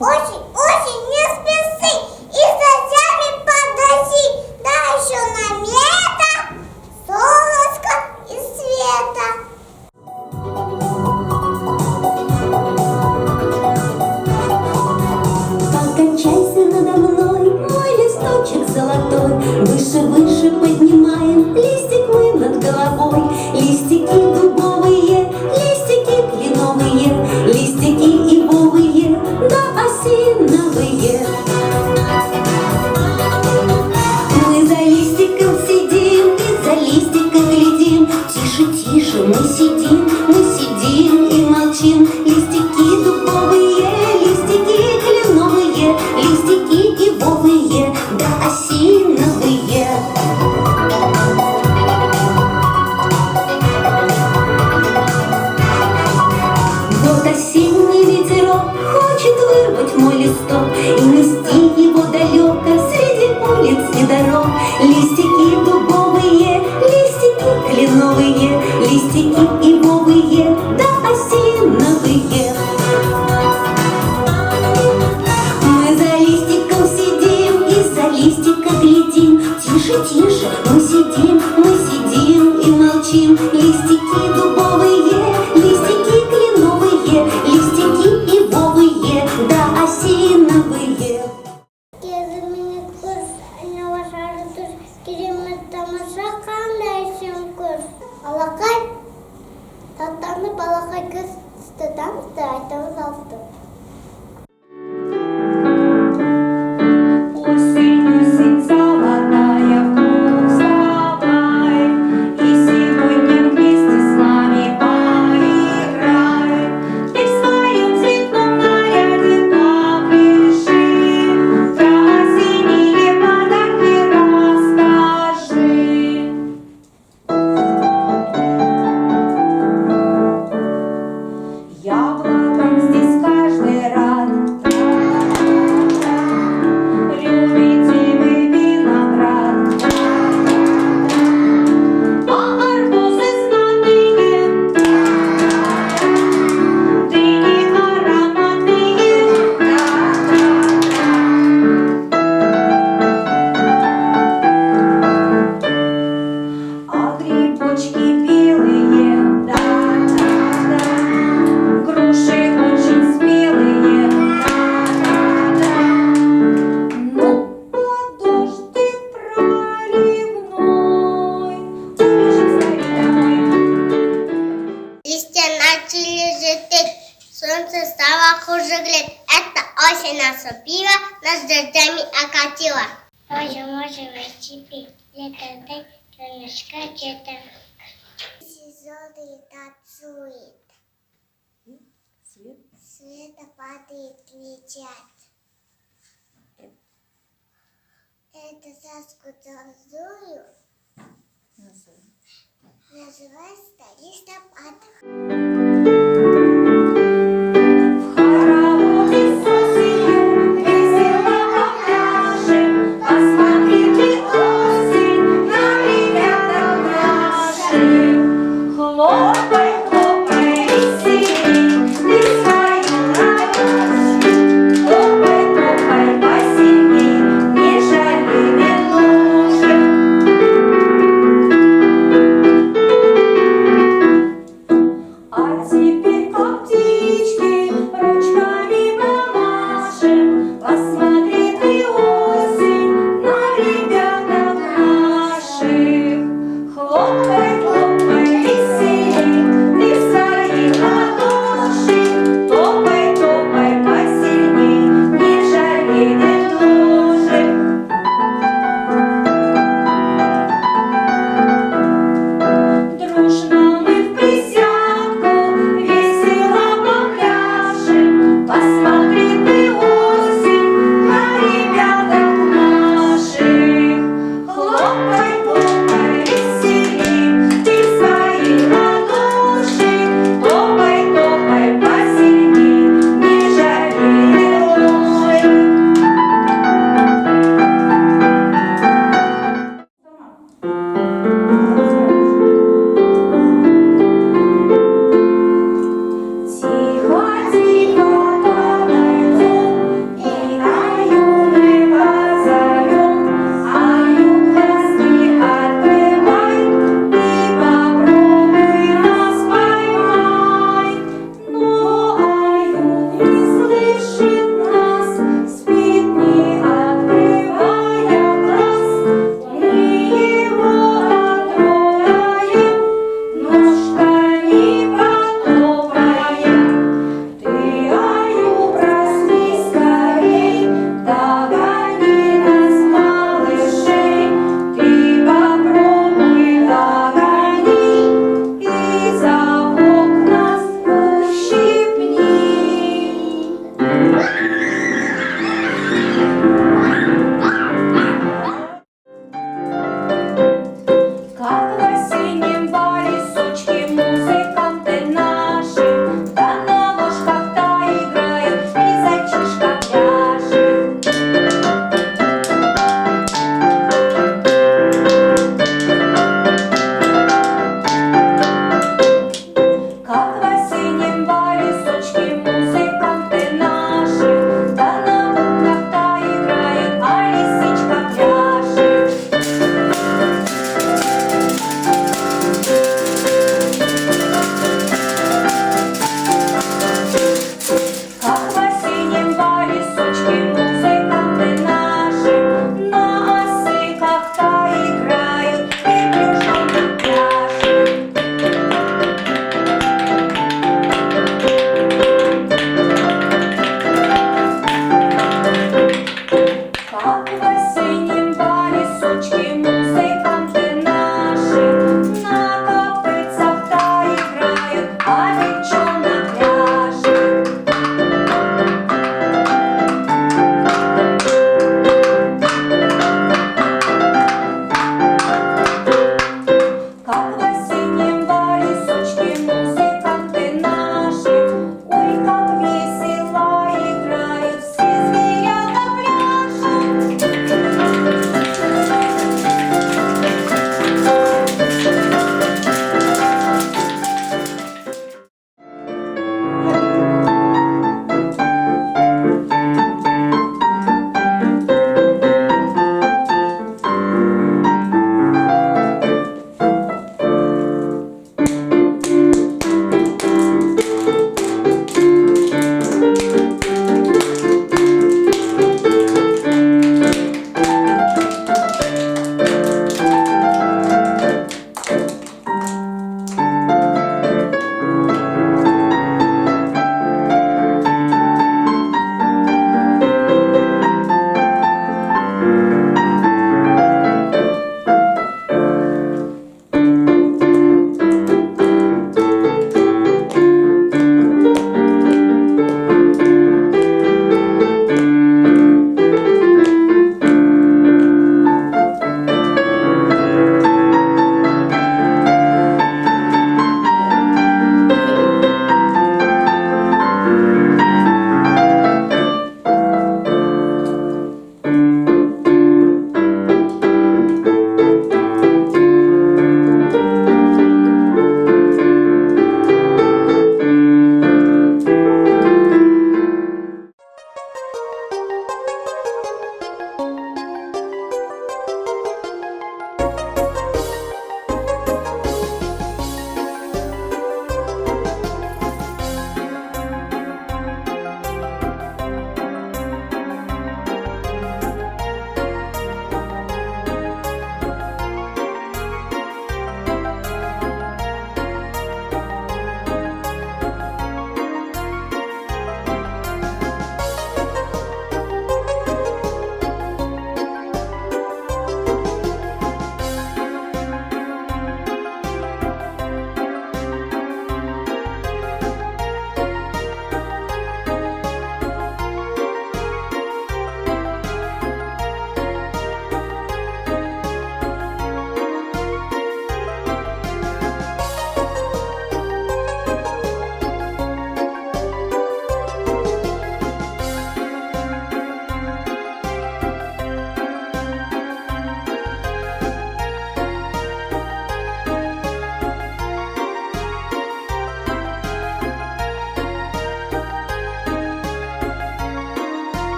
Очень, очень не спеси и затями подожди. Да еще намета, солнышко и света. Покачайся надо мной, мой листочек золотой. Выше, выше поднимаем листик мы над головой. Листики дубовые, листики кленовые, листики ивовые, да осиновые. Мы за листиком сидим и за листиком глядим. Тише, тише, мы сидим и молчим. Листики дубовые, листики кленовые, листики ивовые, да осиновые. Вот осенний ветерок хочет вырвать мой листок и нести его далеко среди улиц и дорог. Листики дубовые, листики кленовые, листики ивовые, да осиновые. Мы за листиком сидим и за листиком глядим. Тише, тише, мы сидим и молчим. Листики дубовые, листики кленовые, листики ивовые, да осиновые. Кезіміне күз, айна вашары түз, керемет тамаша қандай сен күз. Алақай, таттаны балақай күз, тұтамызды айтамыз алты. Солнце стало хуже греть. Это осень наступила, нас дождями окатила. Тоже можем идти пить. Лето дай, солнышко где-то. Звезды танцует. Света падает, летят. Это сказку танцую. Называется листопад.